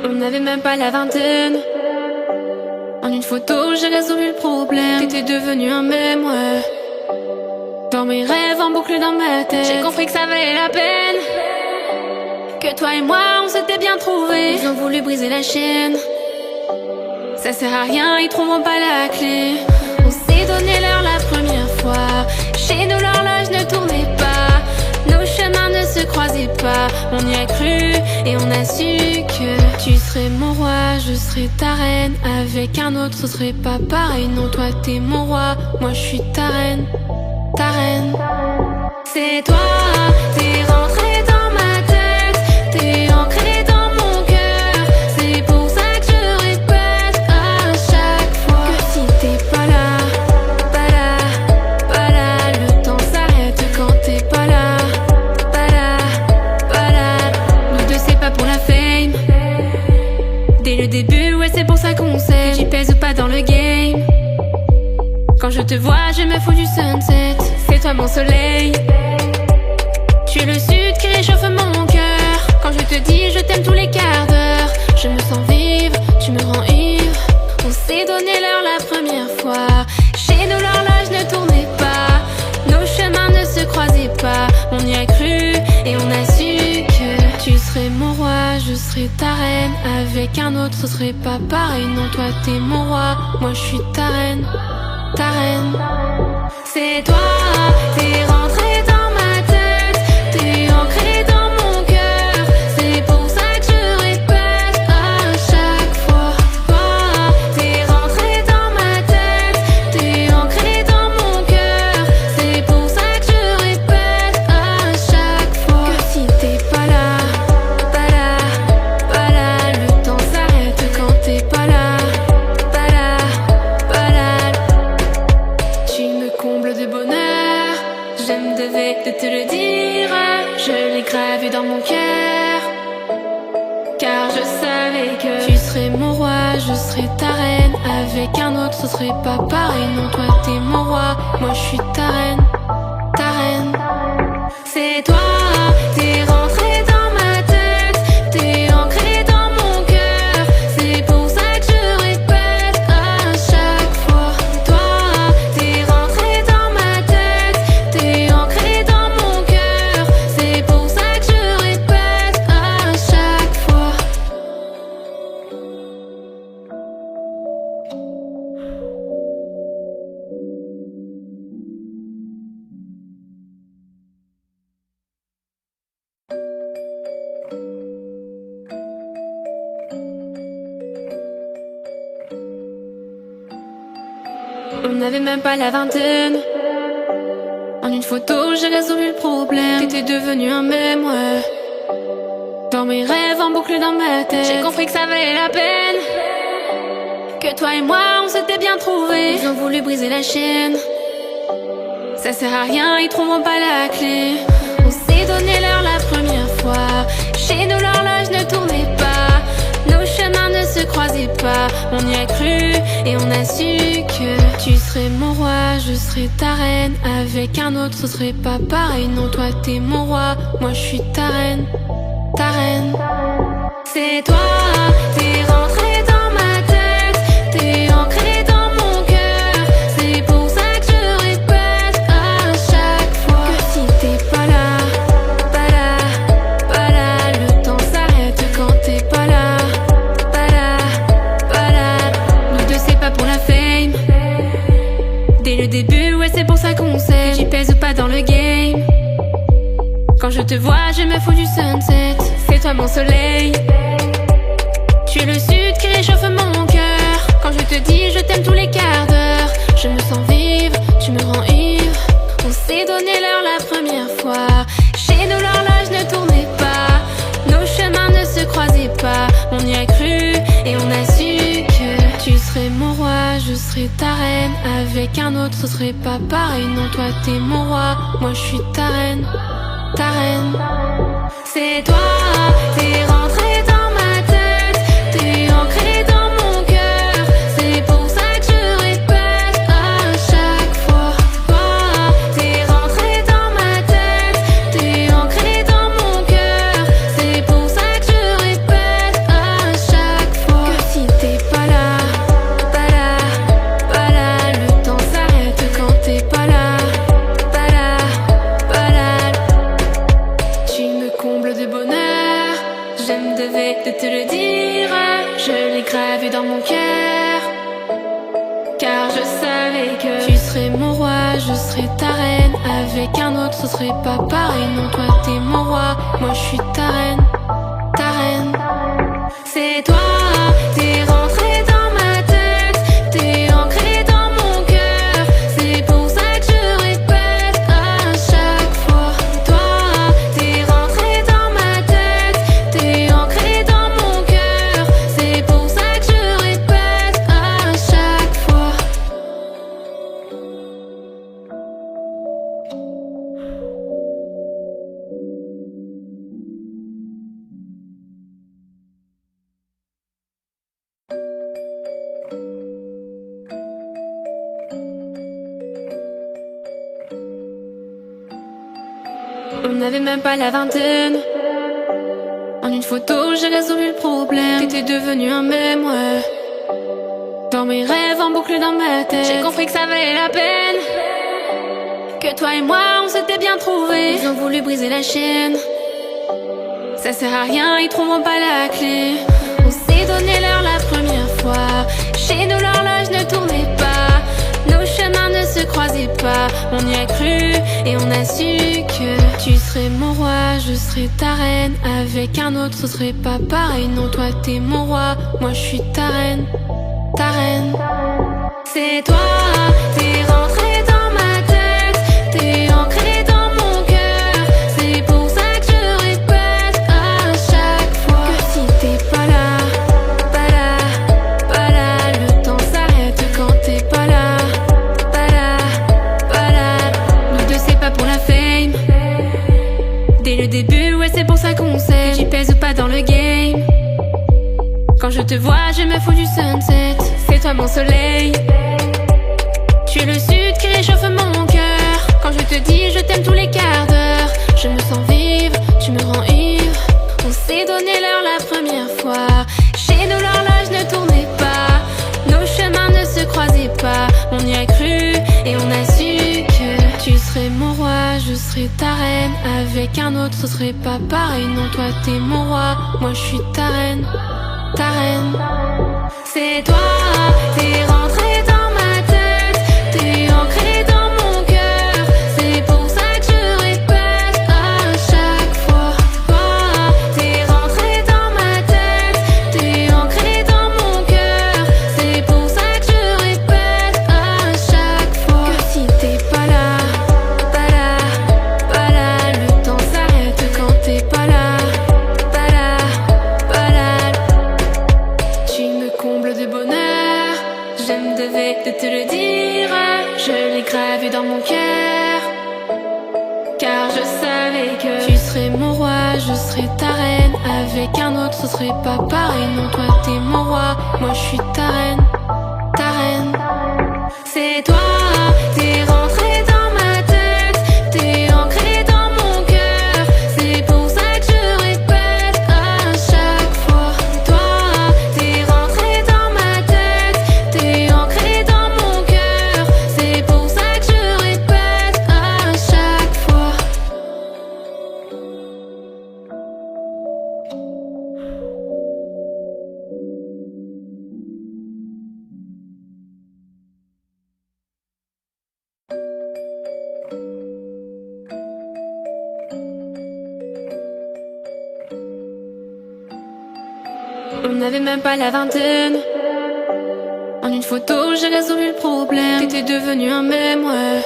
On n'avait même pas la vingtaine. En une photo, j'ai résolu le problème. T'étais devenu un mème, ouais. Dans mes rêves, en boucle dans ma tête, j'ai compris que ça valait la peine. Que toi et moi, on s'était bien trouvés. Ils ont voulu briser la chaîne. Ça sert à rien, ils trouveront pas la clé. On s'est donné l'heure la première fois. Chez nous, l'horloge ne tournait pas. Nos chemins ne se croisaient pas. On y a cru et on a su que tu serais mon roi, je serais ta reine. Avec un autre, ce serait pas pareil. Non, toi t'es mon roi, moi je suis ta reine. Ta reine. C'est toi, t'es rentré dans ma tête, t'es ancré dans mon cœur. C'est pour ça que je répète à chaque fois que si t'es pas là, pas là, pas là, le temps s'arrête quand t'es pas là. Nous deux c'est pas pour la fame. Dès le début, ouais c'est pour ça qu'on sait. J'y pèse pas dans le game. Quand je te vois, je me fous du sunset. C'est toi mon soleil. Tu es le sud qui réchauffe mon cœur. Quand je te dis je t'aime tous les quarts d'heure, je me sens vivre, tu me rends ivre. On s'est donné l'heure la première fois. Chez nous l'horloge ne tournait pas. Nos chemins ne se croisaient pas. On y a cru et on a su que tu serais mon roi, je serais ta reine. Avec un autre ce serait pas pareil. Non, toi t'es mon roi, moi je suis ta reine. Ta reine. C'est toi, t'es rentré dans ma tête, t'es ancré dans mon cœur. C'est pour ça que je répète à chaque fois. Toi, t'es rentré dans ma tête, t'es ancré dans mon cœur. C'est pour ça que je répète à chaque fois que si t'es pas là, pas là, pas là, le temps s'arrête quand t'es pas là. Pas là, pas là. Tu me combles de bonheur, je me devais de te le dire. Je l'ai gravé dans mon cœur, car je savais que tu serais mon roi, je serais ta reine. Avec un autre ce serait pas pareil. Non, toi t'es mon roi, moi je suis ta reine. Ta reine. C'est toi, t'es rentré dans ma tête, t'es ancré dans mon cœur. C'est pour ça que je répète à chaque fois. Toi, t'es rentré dans ma tête, t'es ancré dans mon cœur. C'est pour ça que je répète à chaque fois. On n'avait même pas la vingtaine. En une photo, j'ai résolu le problème. T'étais devenu un mème, ouais. Dans mes rêves, en boucle dans ma tête, j'ai compris que ça valait la peine. Que toi et moi, on s'était bien trouvés. Ils ont voulu briser la chaîne. Ça sert à rien, ils trouveront pas la clé. On s'est donné l'heure la première fois. Chez nous, l'horloge ne tournait pas. Nos chemins ne se croisaient pas. On y a cru et on a su que tu serais mon roi, je serais ta reine. Avec un autre, ce serait pas pareil. Non, toi t'es mon roi, moi je suis ta reine. Ta reine. C'est toi, t'es rentré dans ma tête, t'es ancré dans mon cœur. C'est pour ça que je répète à chaque fois que si t'es pas là, pas là, pas là, le temps s'arrête quand t'es pas là. Pas là, pas là. Nous deux c'est pas pour la fame. Dès le début, ouais c'est pour ça qu'on sait. J'y pèse pas dans le game. je te vois, je me fous du sunset. C'est toi mon soleil. Tu es le sud qui réchauffe mon cœur. Quand je te dis je t'aime tous les quarts d'heure, je me sens vivre, tu me rends ivre. On s'est donné l'heure la première fois. Chez nous l'horloge ne tournait pas, nos chemins ne se croisaient pas. On y a cru et on a su que tu serais mon roi, je serais ta reine. Avec un autre ce serait pas pareil. Non, toi t'es mon roi, moi je suis ta reine. Ta reine, c'est toi, t'es rentré dans ma tête, t'es ancré dans mon cœur. C'est pour ça que je répète à chaque fois. Toi, t'es rentré dans ma tête, t'es ancré dans mon cœur. C'est pour ça que je répète à chaque fois que si t'es pas là, pas là, pas là, le temps s'arrête quand t'es pas là. Comble de bonheur, je me devais de te le dire. Je l'ai gravé dans mon cœur, car je savais que tu serais mon roi, je serais ta reine. Avec un autre ce serait pas pareil. Non, toi t'es mon roi, moi je suis ta reine. Ta reine, c'est toi, t'es rentré dans ma tête, t'es ancré dans mon cœur. C'est pour ça que je répète à chaque fois. Toi, t'es rentré dans ma tête, t'es ancré dans mon cœur. C'est pour ça que je répète à chaque fois. On n'avait même pas la vingtaine. En une photo, j'ai résolu le problème. T'étais devenu un mème, ouais. Dans mes rêves, en boucle dans ma tête, j'ai compris que ça valait la peine. Que toi et moi, on s'était bien trouvés. Ils ont voulu briser la chaîne. Ça sert à rien, ils trouveront pas la clé. On s'est donné l'heure la première fois. Chez nous, l'horloge ne tournait pas, nos chemins ne se croisaient pas. On y a cru et on a su que tu serais mon roi, je serais ta reine. Avec un autre ce serait pas pareil. Non, toi t'es mon roi, moi je suis ta reine. Ta reine, c'est toi, t'es rentré dans ma tête, t'es ancré dans mon cœur. C'est pour ça que je répète à chaque fois que si t'es pas là, pas là, pas là, le temps s'arrête quand t'es pas là. Nous deux c'est pas pour la fame. Dès le début, ouais c'est pour ça qu'on sait. J'y pèse ou pas dans le game. Quand je te vois, je me fous du sunset. C'est toi mon soleil. Tu es le sud qui réchauffe mon cœur. Quand je te dis je t'aime tous les quarts d'heure, je me sens vivre, tu me rends ivre. On s'est donné l'heure la première fois. Chez nous l'horloge ne tournait pas, nos chemins ne se croisaient pas. On y a cru et on a su que tu serais mon roi, je serais ta reine. Avec un autre ce serait pas pareil. Non, toi t'es mon roi, moi je suis ta reine. Ta reine, c'est toi, t'es rentré dans ma tête, t'es ancré dans mon cœur. C'est pour ça que je répète à chaque fois. Toi, t'es rentré dans ma tête, t'es ancré dans mon cœur. C'est pour ça que je répète à chaque fois que si t'es pas là, pas là, pas là, le temps s'arrête quand t'es pas là. Comble de bonheur, je me devais de te le dire. Je l'ai gravé dans mon cœur, car je savais que tu serais mon roi, je serais ta reine. Avec un autre ce serait pas pareil. Non, toi t'es mon roi, moi je suis ta reine. Ta reine, c'est toi, t'es rentré dans ma tête, t'es ancré dans mon cœur. C'est pour ça que je répète à chaque fois. Toi, t'es rentré dans ma tête, t'es ancré dans mon cœur. C'est pour ça que je répète à chaque fois. On n'avait même pas la vingtaine. En une photo j'ai résolu le problème. T'étais devenu un mème, ouais.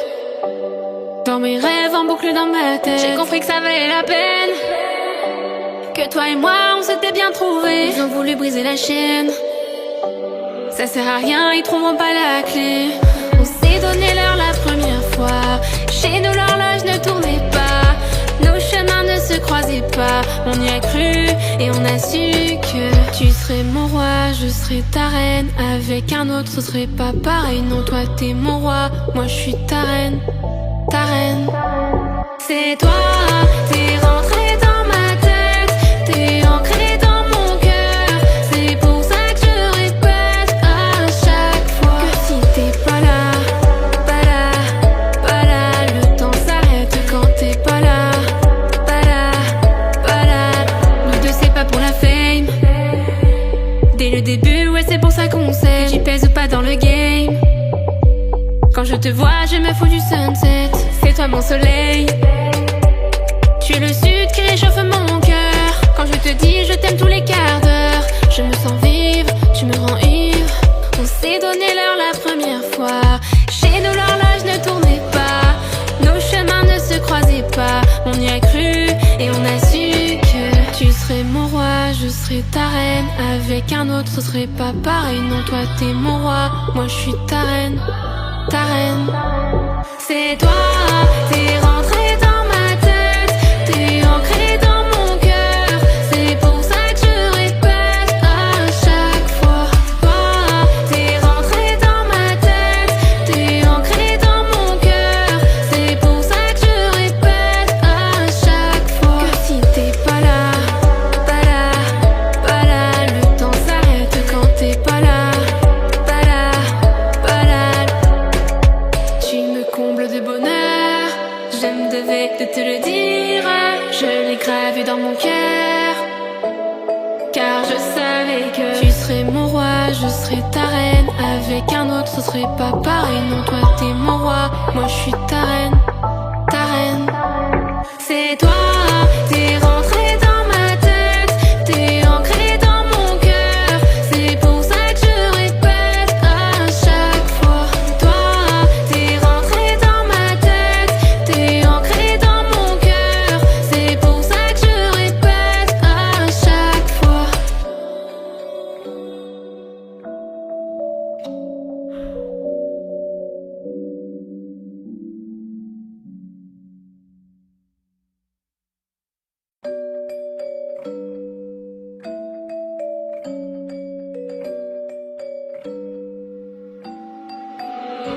Dans mes rêves en boucle dans ma tête, j'ai compris que ça valait la peine. Que toi et moi on s'était bien trouvés. Ils ont voulu briser la chaîne. Ça sert à rien, ils trouveront pas la clé. On s'est donné l'heure la première fois. Chez nous l'horloge ne tournait pas. Nos chemins ne se croisaient pas. On y a cru et on a su que tu serais mon roi, je serais ta reine. Avec un autre ce serait pas pareil. Non, toi t'es mon roi, moi je suis ta reine. Ta reine. C'est toi, t'es rentré dans ma tête. T'es ancré dans mon cœur. C'est pour ça que je répète à chaque fois que si t'es pas là, pas là, pas là, le temps s'arrête quand t'es pas là, pas là, pas là. Nous deux c'est pas pour la fame. Dès le début, ouais c'est pour ça qu'on sait. J'y pèse pas dans le game. Quand je te vois, je me fous du sunset. C'est toi mon soleil. Tu es le sud qui réchauffe mon cœur. Quand je te dis je t'aime tous les quarts d'heure, je me sens vivre, tu me rends ivre. On s'est donné l'heure la première fois. Chez nous l'horloge ne tournait pas. Nos chemins ne se croisaient pas. On y a cru et on a su que tu serais mon roi, je serais ta reine. Avec un autre ce serait pas pareil. Non, toi t'es mon roi, moi je suis ta reine. Ta reine. C'est toi, t'es rentré dans ma tête. T'es ancré dans mon cœur. C'est pour ça que je répète à chaque fois. Toi, t'es rentré dans ma tête. T'es ancré dans mon cœur. C'est pour ça que je répète à chaque fois que si t'es pas là, pas là, pas là, le temps s'arrête quand t'es pas là, pas là, pas là. Tu me combles de bonheur, je me devais de te le dire. Je l'ai gravé dans mon cœur, car je savais que tu serais mon roi, je serais ta reine. Avec un autre ce serait pas pareil. Non, toi t'es mon roi, moi je suis ta reine. Ta reine. C'est toi, t'es rentré dans ma tête. T'es ancré dans mon cœur. C'est pour ça que je répète à chaque fois. Toi, t'es rentré dans ma tête. T'es ancré dans mon cœur. C'est pour ça que je répète à chaque fois.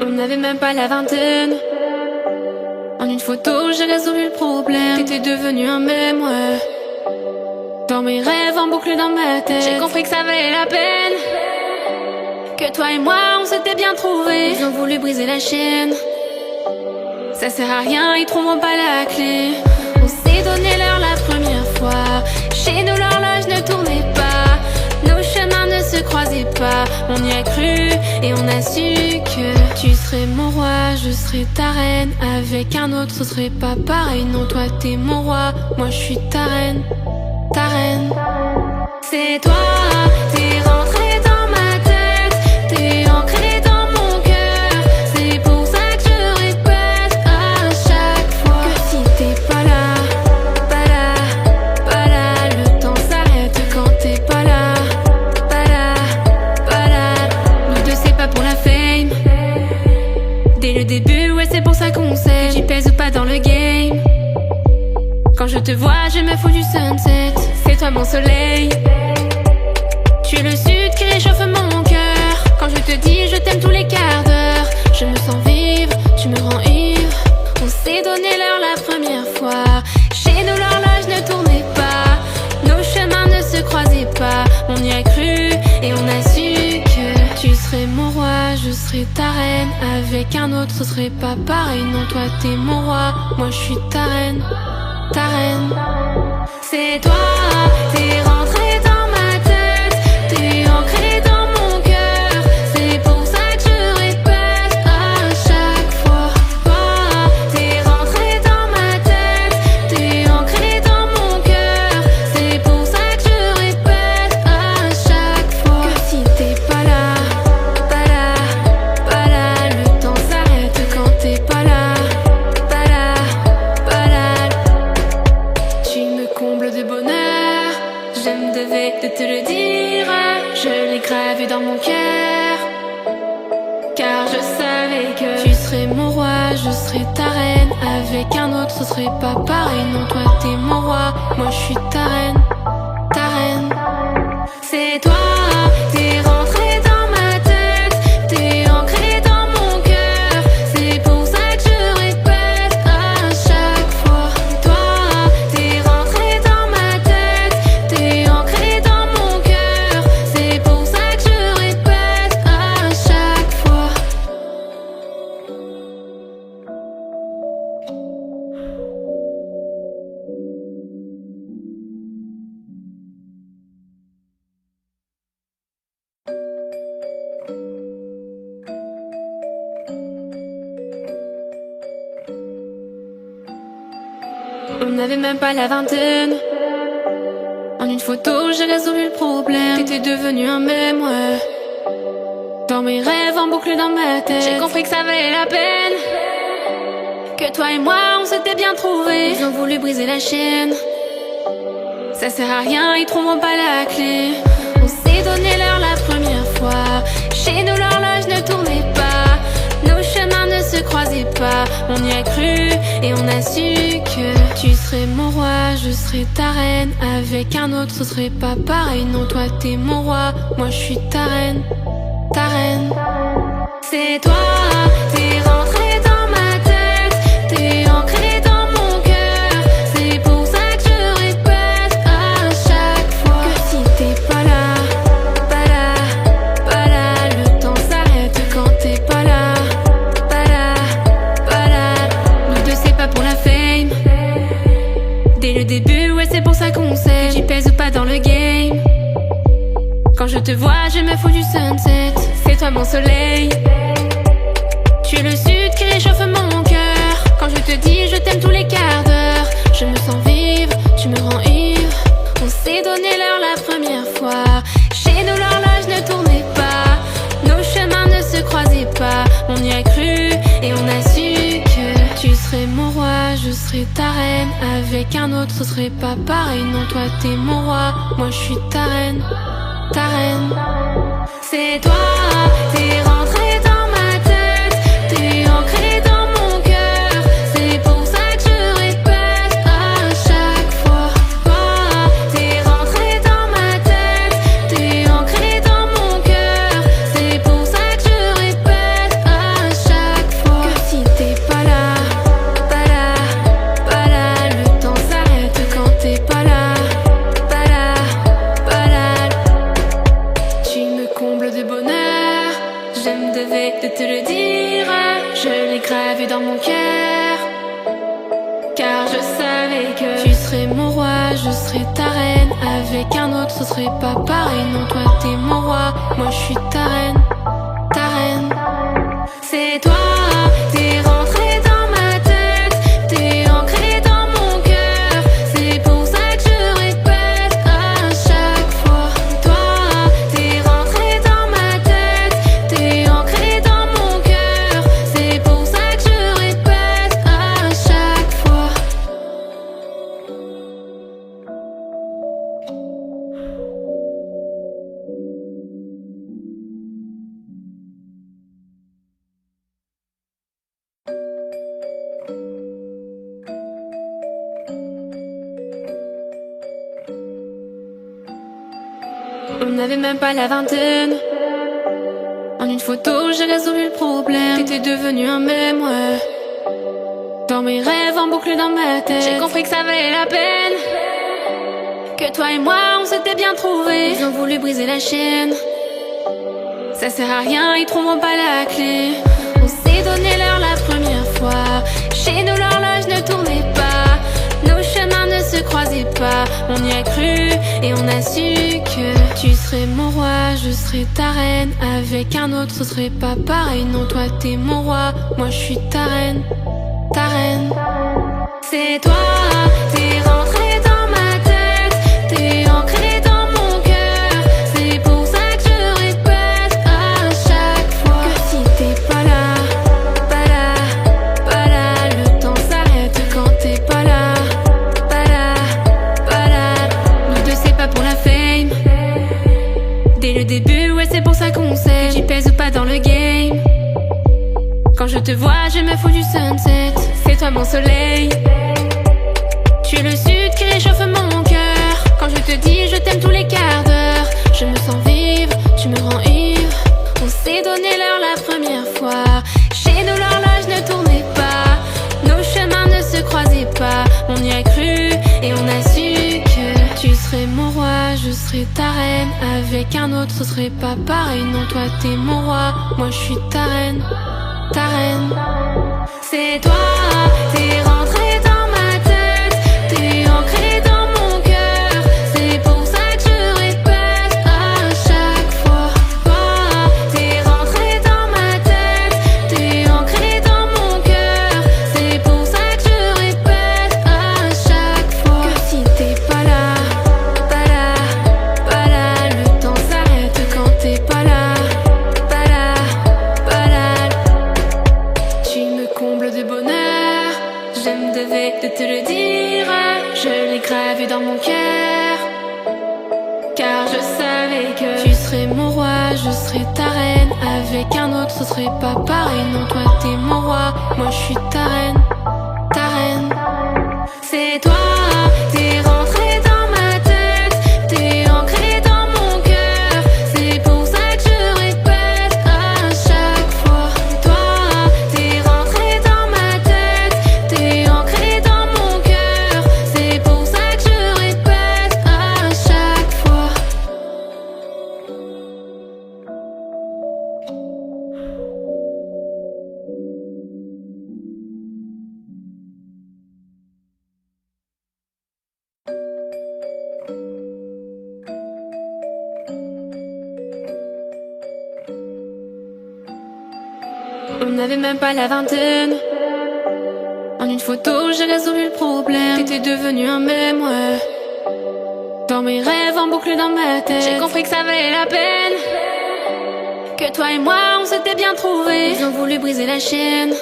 On n'avait même pas la vingtaine. En une photo j'ai résolu le problème. T'étais devenu un mème, ouais. Dans mes rêves en boucle dans ma tête, j'ai compris que ça valait la peine. Que toi et moi on s'était bien trouvés. Ils ont voulu briser la chaîne. Ça sert à rien, ils trouveront pas la clé. On s'est donné l'heure la première fois. Chez nous l'horloge ne tournait pas. Nos chemins ne se croisaient pas. On y a cru et on a su que tu serais mon roi, je serais ta reine. Avec un autre ce serait pas pareil. Non, toi t'es mon roi, moi je suis ta reine. Ta reine. C'est toi, t'es rentré dans ma tête. T'es ancré dans mon cœur. C'est pour ça que je répète à chaque fois que si t'es pas là, pas là, pas là, le temps s'arrête quand t'es pas là, pas là, pas là. Nous deux c'est pas pour la fame. Dès le début, ouais c'est pour ça qu'on sait. J'y pèse pas dans le game. Quand je te vois, je me fous du sunset. C'est toi mon soleil. Tu es le sud qui réchauffe mon cœur. Quand je te dis je t'aime tous les quarts d'heure, je me sens vivre, tu me rends ivre. On s'est donné l'heure la première fois. Chez nous l'horloge ne tournait pas. Nos chemins ne se croisaient pas. On y a cru et on a su que tu serais mon roi, je serais ta reine. Avec un autre ce serait pas pareil. Non, toi t'es mon roi, moi je suis ta reine. Ta reine. C'est toi, t'es rentré dans ma tête. T'es ancré dans mon cœur. C'est pour ça que je répète à chaque fois. Toi, t'es rentré dans ma tête. T'es ancré dans mon cœur. C'est pour ça que je répète à chaque fois. pas pareil. Non, toi t'es mon roi, moi je suis ta reine, ta reine. C'est toi, t'es rentré dans ma tête, t'es ancré dans mon cœur. C'est pour ça que je répète à chaque fois. Toi, t'es rentré dans ma tête, t'es ancré dans mon cœur. C'est pour ça que je répète à chaque fois. On n'avait même pas la vingtaine. En une photo, j'ai résolu le problème. T'étais devenu un mème, ouais. Dans mes rêves, en boucle dans ma tête, j'ai compris que ça valait la peine. Que toi et moi, on s'était bien trouvés. Ils ont voulu briser la chaîne. Ça sert à rien, ils trouveront pas la clé. On s'est donné l'heure la première fois. Chez nous, l'horloge ne tournait pas. Nos chemins ne se croisaient pas. On y a cru et on a su que tu serais mon roi, je serais ta reine. Avec un autre, ce serait pas pareil. Non, toi t'es mon roi, moi je suis ta reine, ta reine. C'est toi, t'es rentré dans ma tête, t'es ancré dans mon cœur. C'est pour ça que je répète à chaque fois que si t'es pas là, pas là, pas là, le temps s'arrête quand t'es pas là, pas là, pas là. Nous deux c'est pas pour la fame. Dès le début, ouais c'est pour ça qu'on sait. J'y pèse pas dans le game. Quand je te vois, je me fous du sunset. C'est toi mon soleil. Tu es le sud qui réchauffe mon cœur. Quand je te dis je t'aime tous les quarts d'heure, je me sens vivre, tu me rends ivre. On s'est donné l'heure la première fois. Chez nous l'horloge ne tournait pas. Nos chemins ne se croisaient pas. On y a cru et on a su que tu serais mon roi, je serais ta reine. Avec un autre ce serait pas pareil. Non, toi t'es mon roi, moi je suis ta reine, ta reine. C'est toi, t'es rentré dans ma tête, t'es ancré dans mon cœur. C'est pour ça que je répète à chaque fois. Toi, t'es rentré dans ma tête, t'es ancré dans mon cœur. C'est pour ça que je répète à chaque fois que si t'es pas là, pas là, pas là, le temps s'arrête quand t'es pas là, pas là, pas là. Tu me combles de bonheur, je me devais de te le dire. Je l'ai gravé dans mon cœur, car je savais que tu serais mon roi, je serais ta reine. Avec un autre ce serait pas pareil. Non, toi t'es mon roi, moi je suis ta reine, ta reine. C'est toi, t'es rentré dans ma tête, t'es ancré dans mon cœur. C'est pour ça que je répète à chaque fois. Toi, t'es rentré dans ma tête, t'es ancré dans mon cœur. C'est pour ça que je répète à chaque fois. On n'avait même pas la vingtaine. En une photo, j'ai résolu le problème. T'étais devenu un mème, ouais. Dans mes rêves, en boucle dans ma tête, j'ai compris que ça valait la peine. Que toi et moi, on s'était bien trouvés. Ils ont voulu briser la chaîne. Ça sert à rien, ils trouveront pas la clé. On s'est donné l'heure la première fois. Chez nous, l'horloge ne tournait pas. Nos chemins ne se croisaient pas. On y a cru et on a su que tu serais mon roi, je serais ta reine. Avec un autre, ce serait pas pareil. Non, toi t'es mon roi, moi je suis ta reine, ta reine. C'est toi, t'es rentré dans ma tête, t'es ancré dans mon cœur. C'est pour ça que je répète à chaque fois que si t'es pas là, pas là, pas là, le temps s'arrête quand t'es pas là, pas là, pas là. Nous deux c'est pas pour la fame. Dès le début, ouais c'est pour ça qu'on sait. J'y pèse pas dans le game. Quand je te vois, je me fous du sunset. C'est toi mon soleil. le sud qui réchauffe mon cœur. Quand je te dis je t'aime tous les quarts d'heure, je me sens vive, tu me rends ivre. On s'est donné l'heure la première fois. Chez nous l'horloge ne tournait pas, nos chemins ne se croisaient pas. On y a cru et on a su que tu serais mon roi, je serais ta reine. Avec un autre ce serait pas pareil. Non, toi t'es mon roi, moi je suis ta reine, ta reine. C'est toi, t'es rentré dans ma tête, t'es ancré dans mon cœur. C'est pour ça que je répète à chaque fois. Toi, t'es rentré dans ma tête, t'es ancré dans mon cœur. C'est pour ça que je répète à chaque fois que si t'es pas là, pas là, pas là, le temps s'arrête quand t'es pas là, pas là, pas là. Tu me combles de bonheur, je me devais de te le dire. Je l'ai gravé dans mon cœur, car je savais que tu serais mon roi, je serais ta reine. Avec un autre ce serait pas pareil. Non, toi t'es mon roi, moi je suis ta reine, ta reine. C'est toi, t'es rentré dans ma tête, t'es ancré dans mon cœur. C'est pour ça que je répète à chaque fois. Toi, t'es rentré dans ma tête, t'es ancré dans mon cœur. C'est pour ça que je répète à chaque fois. On n'avait même pas la vingtaine. En une photo, j'ai résolu le problème. T'étais devenu un mème, ouais. Dans mes rêves, en boucle dans ma tête, j'ai compris que ça valait la peine. Que toi et moi, on s'était bien trouvés. Ils ont voulu briser la chaîne.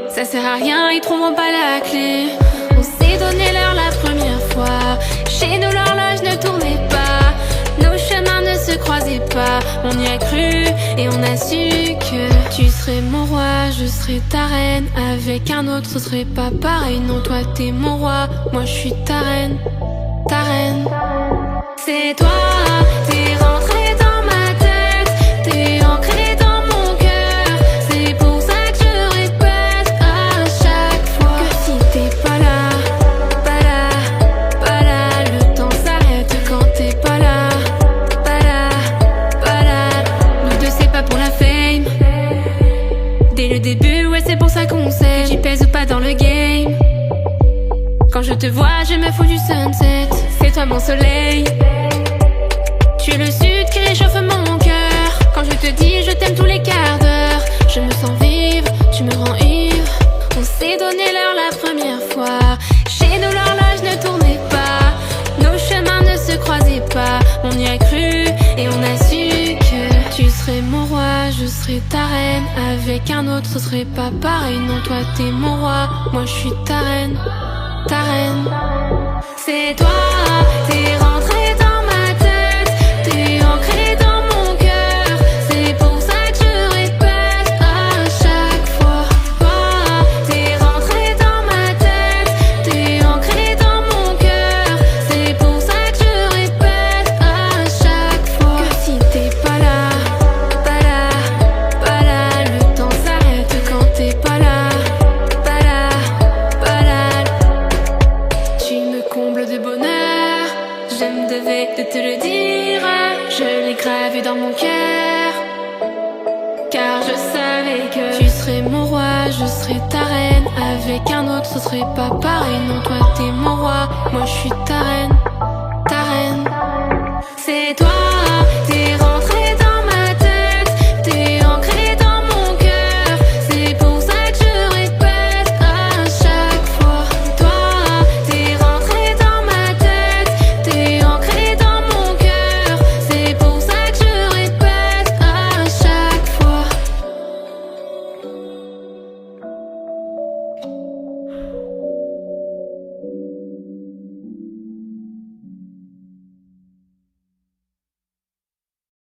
Ça sert à rien, ils trouveront pas la clé. On s'est donné l'heure la première fois. Chez nous, l'horloge ne tournait pas, nos chemins ne se croisaient pas. On y a cru et on a su que tu serais mon roi, je serais ta reine. Avec un autre ce serait pas pareil. Non, toi t'es mon roi, moi je suis ta reine, ta reine. C'est toi, t'es rentré dans ma tête, t'es ancré dans mon cœur. C'est pour ça que je répète à chaque fois que si t'es pas là, pas là, pas là, le temps s'arrête quand t'es pas là, pas là, pas là. Nous deux c'est pas pour la fame. Dès le début, ouais c'est pour ça qu'on sait. J'y pèse ou pas dans le game. Quand je te vois, je me fous du sunset. C'est toi mon soleil. Tu es le sud qui réchauffe mon cœur. Quand je te dis je t'aime tous les quarts d'heure, je me sens vive, tu me rends ivre. On s'est donné l'heure la première fois. Chez nous l'horloge ne tournait pas, nos chemins ne se croisaient pas. On y a cru et on a su que tu serais mon roi, je serais ta reine. Avec un autre ce serait pas pareil. Non, toi t'es mon roi, moi je suis ta reine, ta reine. C'est toi, t'es rentré dans ma tête, t'es ancré dans mon cœur. C'est pour ça que je répète à chaque fois. Toi, t'es rentré dans ma tête, t'es ancré dans mon cœur. C'est pour ça que je répète à chaque fois que si t'es pas là, pas là, pas là, le temps s'arrête quand t'es pas là, pas là, pas là. Tu me combles de bonheur, je me devais de te le dire. Je l'ai gravé dans mon cœur, car je savais que tu serais mon roi, je serais ta reine. Avec un autre ce serait pas pareil. Non, toi